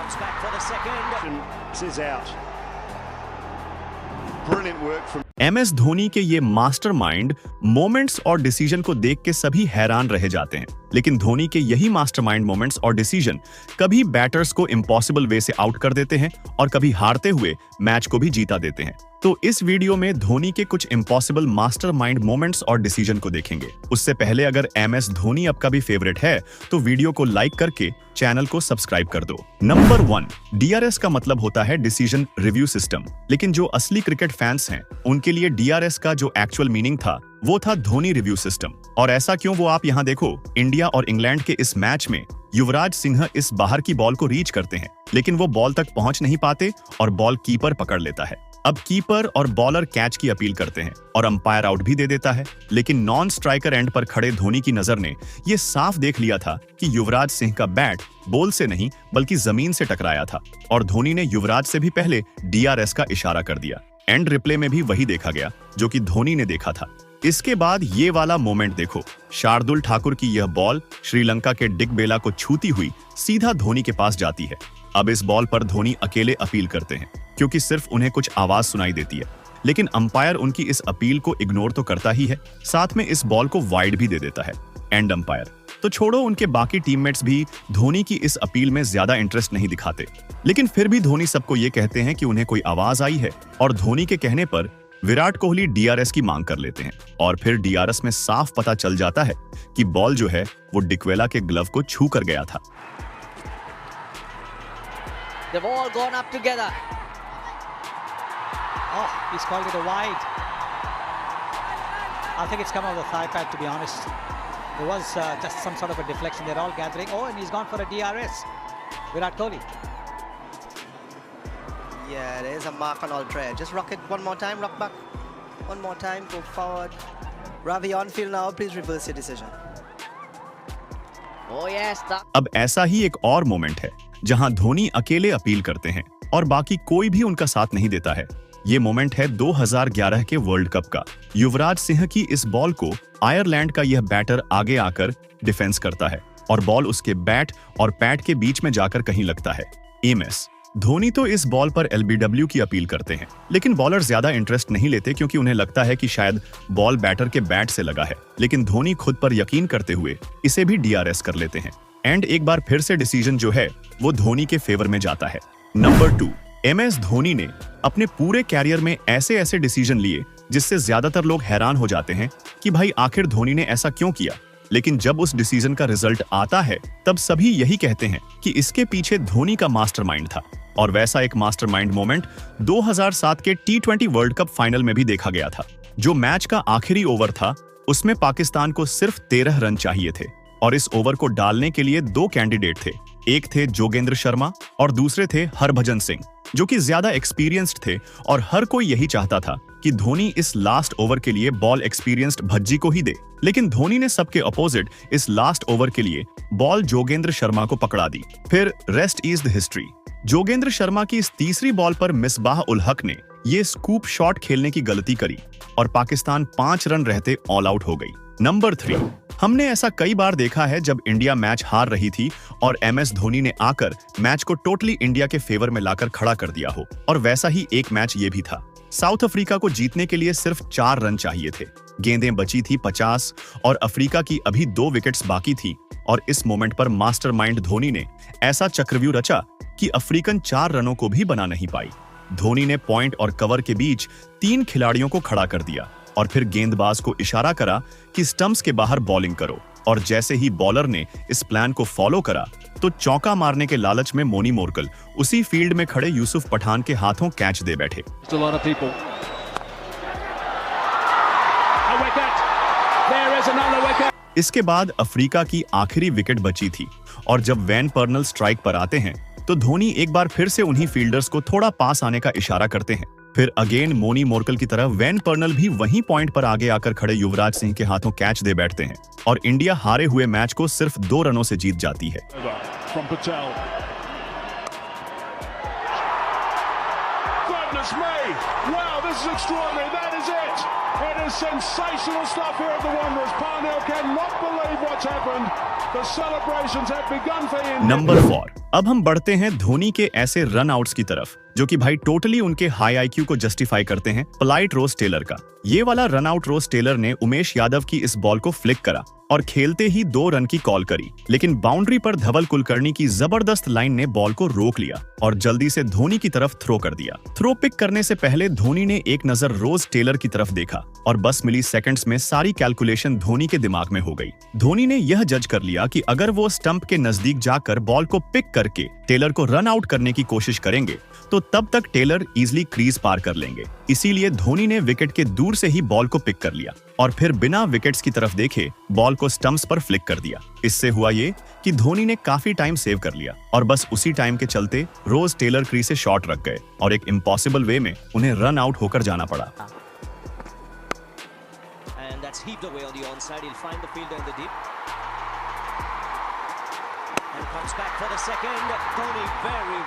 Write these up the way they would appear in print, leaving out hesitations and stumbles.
Bounce back for the second. This is out. Brilliant work from MS Dhoni के ये mastermind moments और decision को देख के सभी हैरान रह जाते हैं। लेकिन धोनी के यही मास्टरमाइंड मोमेंट्स और डिसीजन कभी बैटर्स को इम्पॉसिबल वे से आउट कर देते हैं और कभी हारते हुए मैच को भी जीता देते हैं। तो इस वीडियो में धोनी के कुछ इम्पॉसिबल मास्टरमाइंड मोमेंट्स और डिसीजन को देखेंगे। उससे पहले अगर MS धोनी आपका भी फेवरेट है तो वीडियो को लाइक करके चैनल को सब्सक्राइब कर दो। नंबर 1, DRS का मतलब होता है डिसीजन रिव्यू सिस्टम। लेकिन जो असली क्रिकेट फैंस हैं उनके लिए DRS का जो एक्चुअल मीनिंग था वो था धोनी रिव्यू सिस्टम। और ऐसा क्यों, वो आप यहाँ देखो। इंडिया और इंग्लैंड के इस मैच में युवराज सिंह इस बाहर की बॉल को रीच करते हैं, लेकिन वो बॉल तक पहुंच नहीं पाते और बॉल कीपर पकड़ लेता है। अब कीपर और बॉलर कैच की अपील करते हैं और अंपायर आउट भी दे देता है। लेकिन नॉन स्ट्राइकर एंड पर खड़े धोनी की नजर ने यह साफ देख लिया था कि युवराज सिंह का बैट बॉल से नहीं बल्कि जमीन से टकराया था और धोनी ने युवराज से भी पहले DRS का इशारा कर दिया। एंड रिप्ले में भी वही देखा गया जो कि धोनी ने देखा था। इसके बाद ये वाला मोमेंट देखो, शार्दुल ठाकुर की यह बॉल श्रीलंका के डिक बेला को छूती हुई सीधा धोनी के पास जाती है। अब इस बॉल पर धोनी अकेले अपील करते हैं क्योंकि सिर्फ उन्हें कुछ आवाज सुनाई देती है, लेकिन अंपायर उनकी इस अपील को इग्नोर तो करता ही है, साथ में इस बॉल को वाइड भी दे देता है। एंड अंपायर तो छोड़ो, उनके बाकी टीममेट्स भी धोनी की इस अपील में ज्यादा इंटरेस्ट नहीं दिखाते। लेकिन फिर भी धोनी सबको ये कहते हैं कि उन्हें कोई आवाज आई है और धोनी के कहने पर विराट कोहली DRS की मांग कर लेते हैं और फिर DRS में साफ पता चल जाता है कि बॉल जो है वो डिकवेला के ग्लव को छू कर गया था। They've all gone up together. Oh, he's called it a wide. I think it's come off the thigh pad, to be honest. There was just some sort of a deflection. They're all gathering. Oh, and he's gone for a DRS. Virat Kohli. Yeah, there is a mark on all tray. Just rock it one more time, rock back. One more time, go forward. Ravi on field now, please reverse your decision. Oh yes. अब ऐसा ही एक और moment है जहां धोनी अकेले appeal करते हैं और बाकी कोई भी उनका साथ नहीं देता है। ये मोमेंट है 2011 के वर्ल्ड कप का। युवराज सिंह की इस बॉल को आयरलैंड का यह बैटर आगे आकर डिफेंस करता है और बॉल उसके बैट और पैड के बीच में जाकर कहीं लगता है। MS धोनी तो इस बॉल पर LBW की अपील करते हैं, लेकिन बॉलर ज्यादा इंटरेस्ट नहीं लेते क्योंकि उन्हें लगता है कि शायद बॉल बैटर के बैट से लगा है। लेकिन धोनी खुद पर यकीन करते हुए इसे भी DRS कर लेते हैं। एंड एक बार फिर से डिसीजन जो है वो धोनी के फेवर में जाता है। नंबर 2, MS धोनी ने अपने पूरे कैरियर में ऐसे ऐसे डिसीजन लिए जिससे ज्यादातर लोग हैरान हो जाते हैं कि भाई आखिर धोनी ने ऐसा क्यों किया। लेकिन जब उस डिसीजन का रिजल्ट आता है तब सभी यही कहते हैं कि इसके पीछे धोनी का मास्टरमाइंड था। और वैसा एक मास्टरमाइंड मोमेंट 2007 के T20 वर्ल्ड कप फाइनल में भी देखा गया था। जो मैच का आखिरी ओवर था उसमें पाकिस्तान को सिर्फ 13 रन चाहिए थे और इस ओवर को डालने के लिए 2 कैंडिडेट थे। एक थे जोगेंद्र शर्मा और दूसरे थे हरभजन सिंह, जो कि ज्यादा एक्सपीरियंस्ड थे और हर कोई यही चाहता था कि धोनी इस लास्ट ओवर के लिए बॉल एक्सपीरियंस्ड भज्जी को ही दे। लेकिन धोनी ने सबके अपोजिट इस लास्ट ओवर के लिए बॉल जोगेंद्र शर्मा को पकड़ा दी। फिर rest is the history. Jogendra Sharma की इस तीसरी बॉल पर मिसबाह उल हक ने ये स्कूप शॉट खेलने की गलती करी और पाकिस्तान 5 रन रहते ऑल आउट हो गई। नंबर 3, हमने ऐसा कई बार देखा है जब इंडिया मैच हार रही थी और MS धोनी ने आकर मैच को टोटली इंडिया के फेवर में लाकर खड़ा कर दिया हो। और वैसा ही एक मैच ये भी था। साउथ अफ्रीका को जीतने के लिए सिर्फ 4 रन चाहिए थे, गेंदें बची थी 50 और अफ्रीका की अभी 2 विकेट्स बाकी थी। और इस मोमेंट पर मास्टरमाइंड धोनी ने ऐसा चक्रव्यूह रचा कि अफ्रीकन 4 रनों को भी बना नहीं पाई। धोनी ने पॉइंट और कवर के बीच 3 खिलाड़ियों को खड़ा कर दिया और फिर गेंदबाज को इशारा करा कि स्टंप्स के बाहर बॉलिंग करो। और जैसे ही बॉलर ने इस प्लान को फॉलो करा तो चौका मारने के लालच में मोनी मोरकल उसी फील्ड में खड़े यूसुफ पठान के हाथों कैच दे बैठे। इसके बाद अफ्रीका की आखिरी विकेट बची थी और जब वैन पर्नल स्ट्राइक पर आते हैं तो धोनी एक बार फिर से उन्हीं फील्डर्स को थोड़ा पास आने का इशारा करते हैं। फिर अगेन मोनी मोरकल की तरह वैन पर्नल भी वहीं पॉइंट पर आगे आकर खड़े युवराज सिंह के हाथों कैच दे बैठते हैं और इंडिया हारे हुए मैच को सिर्फ 2 रनों से जीत जाती है। Goodness me! Wow, this is extraordinary. That is is it. It is sensational stuff here at the Wanderers. Parnell cannot believe what's happened. The celebrations have begun for India. Number 4। अब हम बढ़ते हैं धोनी के ऐसे रन आउट्स की तरफ जो कि भाई टोटली उनके हाई आईक्यू को जस्टिफाई करते हैं। पोलाइट रोज टेलर का ये वाला रन आउट रोज टेलर ने उमेश यादव की इस बॉल को फ्लिक करा और खेलते ही 2 रन की कॉल करी, लेकिन बाउंड्री पर धवल कुलकर्णी की जबरदस्त लाइन ने बॉल को रोक लिया और जल्दी से धोनी की तरफ थ्रो कर दिया। थ्रो पिक करने से पहले धोनी ने एक नजर रोज टेलर की तरफ देखा और बस मिली सेकंड्स में सारी कैलकुलेशन धोनी के दिमाग में हो गई। धोनी ने यह जज कर लिया कि अगर वो स्टंप के नजदीक जाकर बॉल को पिक करके टेलर को रन आउट करने की कोशिश करेंगे तो तब तक टेलर इजीली क्रीज पार कर लेंगे। इसीलिए धोनी ने विकेट के दूर से ही बॉल को पिक कर लिया और फिर बिना विकेट्स की तरफ देखे बॉल को स्टंप्स पर फ्लिक कर दिया। इससे हुआ ये कि धोनी ने काफी टाइम सेव कर लिया और बस उसी टाइम के चलते रोज टेलर क्रीज से शॉट रख गए और एक इम्पॉसिबल वे में उन्हें रन आउट होकर जाना पड़ा। Comes back for the second. Dhoni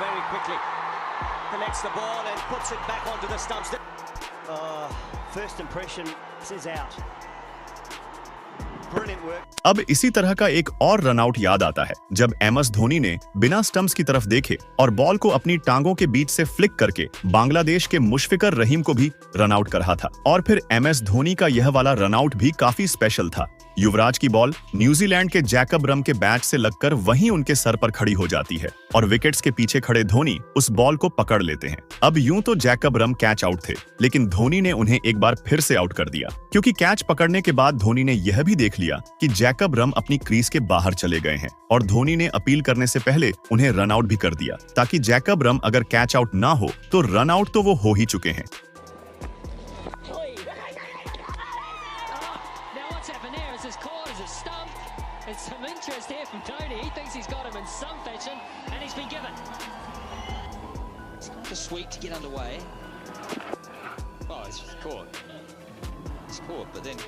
very quickly collects the ball and puts it back onto the stumps. First impression is out. Brilliant work. अब इसी तरह का एक और रन आउट याद आता है जब MS धोनी ने बिना स्टंप्स की तरफ देखे और बॉल को अपनी टांगों के बीच से फ्लिक करके बांग्लादेश के मुशफिकर रहीम को भी रन आउट करा था। और फिर MS धोनी का यह वाला रन आउट भी काफी स्पेशल था। युवराज की बॉल न्यूजीलैंड के जैकब रम के बैट से लगकर वहीं उनके सर पर खड़ी हो जाती है और विकेट्स के पीछे खड़े धोनी उस बॉल को पकड़ लेते हैं। अब यूं तो जैकब रम कैच आउट थे, लेकिन धोनी ने उन्हें एक बार फिर से आउट कर दिया क्योंकि कैच पकड़ने के बाद धोनी ने यह भी देख लिया कि जैकब रम अपनी क्रीज के बाहर चले गए हैं और धोनी ने अपील करने से पहले उन्हें रन आउट भी कर दिया ताकि जैकब रम अगर कैच आउट ना हो तो रन आउट तो वो हो ही चुके हैं। It's some interest here from Tony. He thinks he's got him in some fashion, and he's been given. It's not the sweep to get underway. Oh, it's caught. It's caught, but then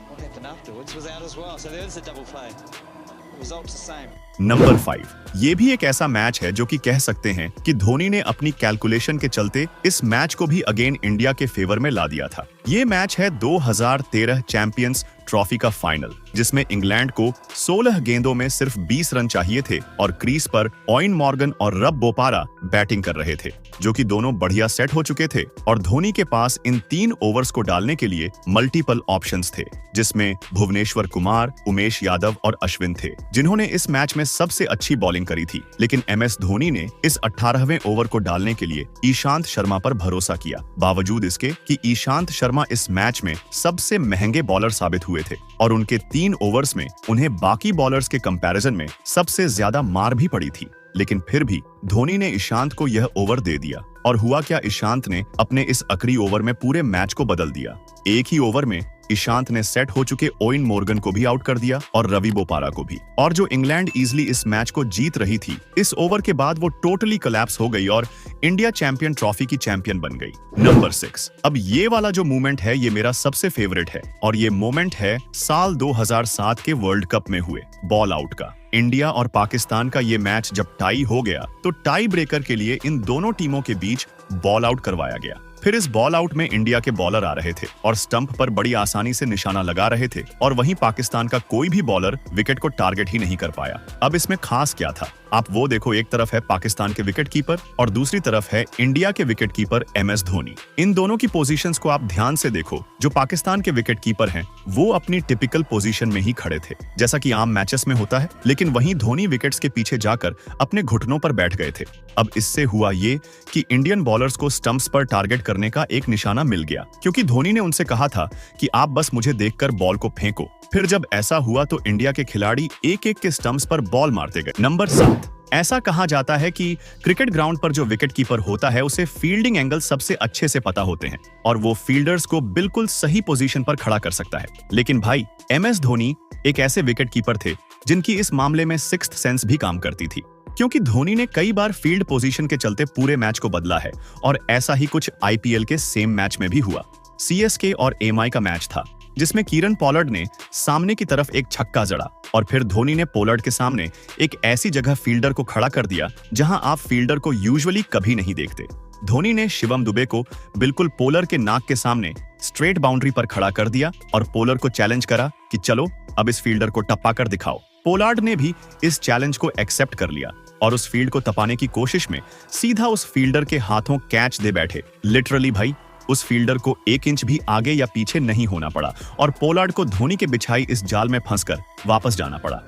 what happened afterwards was out as well. So there's a double play. The result's the same. Number 5। ये भी एक ऐसा match है जो कि कह सकते हैं कि धोनी ने अपनी कैलकुलेशन के चलते इस मैच को भी अगेन इंडिया के फेवर में ला दिया था। ये मैच है 2013 चैंपियंस ट्रॉफी का फाइनल जिसमें इंग्लैंड को 16 गेंदों में सिर्फ 20 रन चाहिए थे और क्रीज पर ओवेन मॉर्गन और रब बोपारा बैटिंग कर रहे थे जो कि दोनों बढ़िया सेट हो चुके थे और धोनी के पास इन 3 ओवर्स को डालने के लिए मल्टीपल ऑप्शंस थे जिसमें भुवनेश्वर कुमार, उमेश यादव और अश्विन थे जिन्होंने इस मैच में सबसे अच्छी बॉलिंग करी थी। लेकिन MS धोनी ने इस 18वें ओवर को डालने के लिए ईशांत शर्मा पर भरोसा किया, बावजूद इसके कि ईशांत शर्मा इस मैच में सबसे महंगे बॉलर साबित हुए थे और उनके 3 ओवर्स में उन्हें बाकी बॉलर्स के कंपैरिजन में सबसे ज्यादा मार भी पड़ी थी। लेकिन फिर भी धोनी ने ईशांत को यह ओवर दे दिया और हुआ क्या, ईशांत ने अपने इस आखिरी ओवर में पूरे मैच को बदल दिया। एक ही ओवर में ईशांत ने सेट हो चुके ओवेन मॉर्गन को भी आउट कर दिया और रवि बोपारा को भी, और जो इंग्लैंड इजीली इस मैच को जीत रही थी इस ओवर के बाद वो टोटली कोलैप्स हो गई और इंडिया चैंपियन ट्रॉफी की चैंपियन बन गई। नंबर 6। अब ये वाला जो मोमेंट है ये मेरा सबसे फेवरेट है और ये मोमेंट है साल 2007 के वर्ल्ड कप में हुए बॉल आउट का। इंडिया और पाकिस्तान का ये मैच जब टाई हो गया तो टाई ब्रेकर के लिए इन दोनों टीमों के बीच बॉल आउट करवाया गया। फिर इस बॉल आउट में इंडिया के बॉलर आ रहे थे और स्टंप पर बड़ी आसानी से निशाना लगा रहे थे और वहीं पाकिस्तान का कोई भी बॉलर विकेट को टारगेट ही नहीं कर पाया। अब इसमें खास क्या था, आप वो देखो, एक तरफ है पाकिस्तान के विकेट कीपर और दूसरी तरफ है इंडिया के विकेट कीपर MS धोनी। इन दोनों की पोजीशंस को आप ध्यान से देखो। जो पाकिस्तान के विकेट कीपर हैं वो अपनी टिपिकल पोजीशन में ही खड़े थे जैसा कि आम मैचेस में होता है, लेकिन वहीं धोनी विकेट्स के पीछे जाकर अपने घुटनों पर बैठ गए थे। अब इससे हुआ ये कि इंडियन बॉलर्स को स्टंप्स पर टारगेट करने का एक निशाना मिल गया क्योंकि धोनी ने उनसे कहा था कि आप बस मुझे देखकर बॉल को फेंको। फिर जब ऐसा हुआ तो इंडिया के खिलाड़ी एक एक के स्टंप्स पर बॉल मारते गए। नंबर 7। ऐसा कहा जाता है कि क्रिकेट ग्राउंड पर जो विकेट कीपर होता है उसे फील्डिंग एंगल सबसे अच्छे से पता होते हैं और वो फील्डर्स को बिल्कुल सही पोजीशन पर खड़ा कर सकता है। लेकिन भाई MS धोनी एक ऐसे विकेट कीपर थे जिनकी इस मामले में सिक्स्थ सेंस भी काम करती थी, क्योंकि धोनी ने कई बार फील्ड पोजीशन के चलते पूरे मैच को बदला है और ऐसा ही कुछ IPL के सेम मैच में भी हुआ। CSK और MI का मैच था जिसमें कीरन पोलार्ड ने सामने की तरफ एक छक्का जड़ा और फिर धोनी ने पोलार्ड के सामने एक ऐसी जगह फील्डर को खड़ा कर दिया जहां आप फील्डर को यूजुअली कभी नहीं देखते। धोनी ने शिवम दुबे को बिल्कुल पोलर के नाक के सामने स्ट्रेट बाउंड्री पर खड़ा कर दिया और पोलर को चैलेंज करा कि चलो अब इस फील्डर को टप्पा कर दिखाओ। पोलार्ड ने भी इस चैलेंज को एक्सेप्ट कर लिया और उस फील्ड को तपाने की कोशिश में सीधा उस फील्डर के हाथों कैच दे बैठे। लिटरली भाई, उस फील्डर को 1 इंच भी आगे या पीछे नहीं होना पड़ा और पोलार्ड को धोनी के बिछाई इस जाल में फंसकर वापस जाना पड़ा।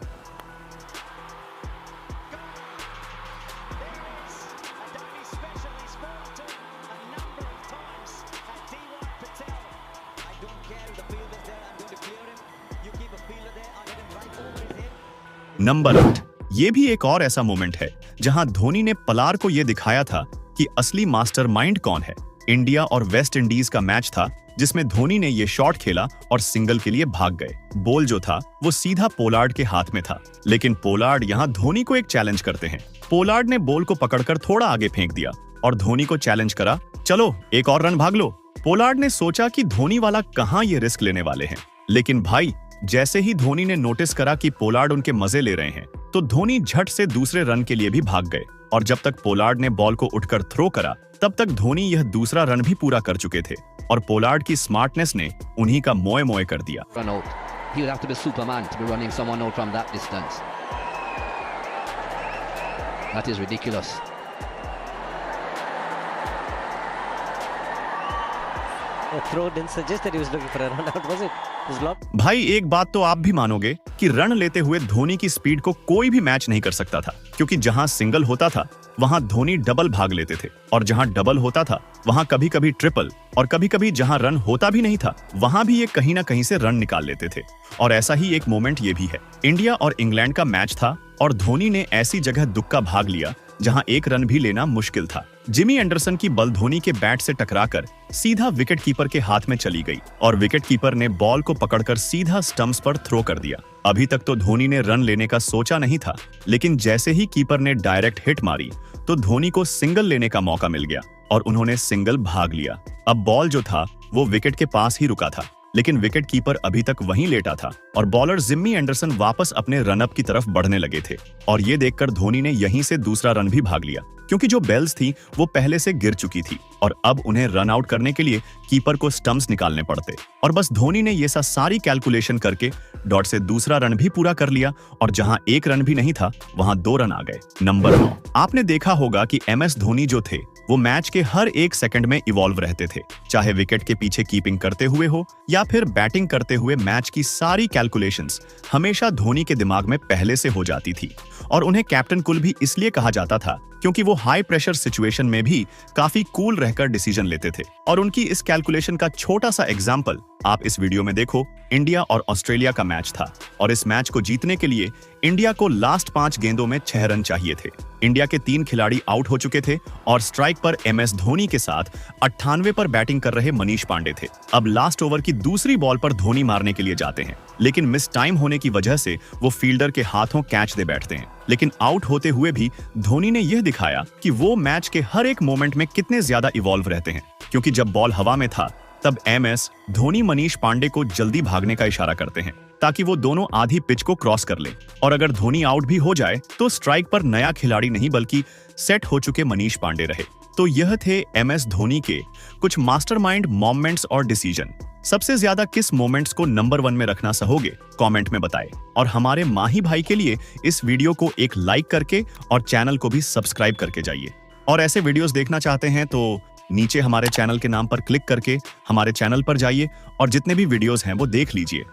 नंबर 8, ये भी एक और ऐसा मोमेंट है जहां धोनी ने पलार को यह दिखाया था कि असली मास्टरमाइंड कौन है। इंडिया और वेस्ट इंडीज का मैच था जिसमें धोनी ने ये शॉट खेला और सिंगल के लिए भाग गए। बॉल जो था वो सीधा पोलार्ड के हाथ में था, लेकिन पोलार्ड यहां धोनी को एक चैलेंज करते हैं। पोलार्ड ने बॉल को पकड़कर थोड़ा आगे फेंक दिया और धोनी को चैलेंज करा, चलो एक और रन भाग लो। पोलार्ड ने सोचा कि धोनी वाला कहां ये रिस्क लेने वाले हैं, लेकिन भाई जैसे ही धोनी ने नोटिस करा कि पोलार्ड उनके मजे ले रहे हैं तो धोनी झट से दूसरे रन के लिए भी भाग गए और जब तक पोलार्ड ने बॉल को उठकर थ्रो करा तब तक धोनी यह दूसरा रन भी पूरा कर चुके थे और पोलार्ड की स्मार्टनेस ने उन्हीं का मोए मोए कर दिया। He would have to be Superman to be running someone out from that distance. That is ridiculous. The throw didn't suggest that he was looking for a run out, was it? It was blocked. भाई एक बात तो आप भी मानोगे कि run लेते हुए धोनी की स्पीड को कोई भी मैच नहीं कर सकता था, क्योंकि जहां सिंगल होता था वहां धोनी डबल भाग लेते थे और जहां डबल होता था वहां कभी कभी ट्रिपल और कभी कभी जहां रन होता भी नहीं था वहां भी ये कहीं ना कहीं से रन निकाल लेते थे। और ऐसा ही एक मोमेंट ये भी है। इंडिया और इंग्लैंड का मैच था और धोनी ने ऐसी जगह दुक्का भाग लिया जहां एक रन भी लेना मुश्किल था। जिमी एंडरसन की बॉल धोनी के बैट से टकराकर सीधा विकेट कीपर के हाथ में चली गई और विकेट कीपर ने बॉल को पकड़कर सीधा स्टंप्स पर थ्रो कर दिया। अभी तक तो धोनी ने रन लेने का सोचा नहीं था, लेकिन जैसे ही कीपर ने डायरेक्ट हिट मारी तो धोनी को सिंगल लेने का मौका मिल गया और उन्होंने सिंगल भाग लिया। अब बॉल जो था वो विकेट के पास ही रुका था, लेकिन विकेट कीपर अभी तक वहीं लेटा था और बॉलर जिम्मी एंडरसन वापस अपने रनअप की तरफ बढ़ने लगे थे और ये देखकर धोनी ने यहीं से दूसरा रन भी भाग लिया, क्योंकि जो बेल्स थी वो पहले से गिर चुकी थी और अब उन्हें रन आउट करने के लिए कीपर को स्टंप्स निकालने पड़ते। और बस धोनी ने ये सारी कैलकुलेशन करके डॉट से दूसरा रन भी पूरा कर लिया और जहां एक रन भी नहीं था वहां 2 रन आ गए। नंबर 9, आपने देखा होगा कि MS धोनी जो थे वो मैच के हर एक सेकंड में इवॉल्व रहते थे, चाहे विकेट के पीछे कीपिंग करते हुए हो या फिर बैटिंग करते हुए। मैच की सारी कैलकुलेशंस हमेशा धोनी के दिमाग में पहले से हो जाती थी और उन्हें कैप्टन कूल भी इसलिए कहा जाता था क्योंकि वो हाई प्रेशर सिचुएशन में भी काफी कूल रहकर डिसीजन लेते थे। और उनकी इस कैलकुलेशन का छोटा सा एग्जाम्पल आप इस वीडियो में देखो। इंडिया और ऑस्ट्रेलिया का मैच था और इस मैच को जीतने के लिए इंडिया को लास्ट 5 गेंदों में 6 रन चाहिए थे। इंडिया के 3 खिलाड़ी आउट हो चुके थे और स्ट्राइक पर MS धोनी के साथ 98 पर बैटिंग कर रहे मनीष पांडे थे। अब लास्ट ओवर की दूसरी बॉल पर धोनी मारने के लिए जाते हैं, लेकिन मिस टाइम होने की वजह से वो फील्डर के हाथों कैच दे बैठते हैं। लेकिन आउट होते हुए भी धोनी ने यह दिखाया कि वो मैच के हर एक मोमेंट में कितने ज्यादा इवॉल्व रहते हैं, क्योंकि जब बॉल हवा में था तब MS धोनी मनीष पांडे को जल्दी भागने का इशारा करते हैं ताकि वो दोनों आधी पिच को क्रॉस कर ले और अगर धोनी आउट भी हो जाए तो स्ट्राइक पर नया खिलाड़ी नहीं बल्कि सेट हो चुके मनीष पांडे रहे। तो यह थे MS धोनी के कुछ मास्टरमाइंड मोमेंट्स और डिसीजन। सबसे ज्यादा किस मोमेंट्स को नंबर 1 में रखना चाहोगे कमेंट में बताएं और हमारे माही भाई के लिए इस वीडियो को एक लाइक करके और चैनल को भी सब्सक्राइब करके जाइए। और ऐसे वीडियोस देखना चाहते हैं तो नीचे हमारे चैनल के नाम पर क्लिक करके हमारे चैनल पर जाइए और जितने भी वीडियोस हैं वो देख लीजिए।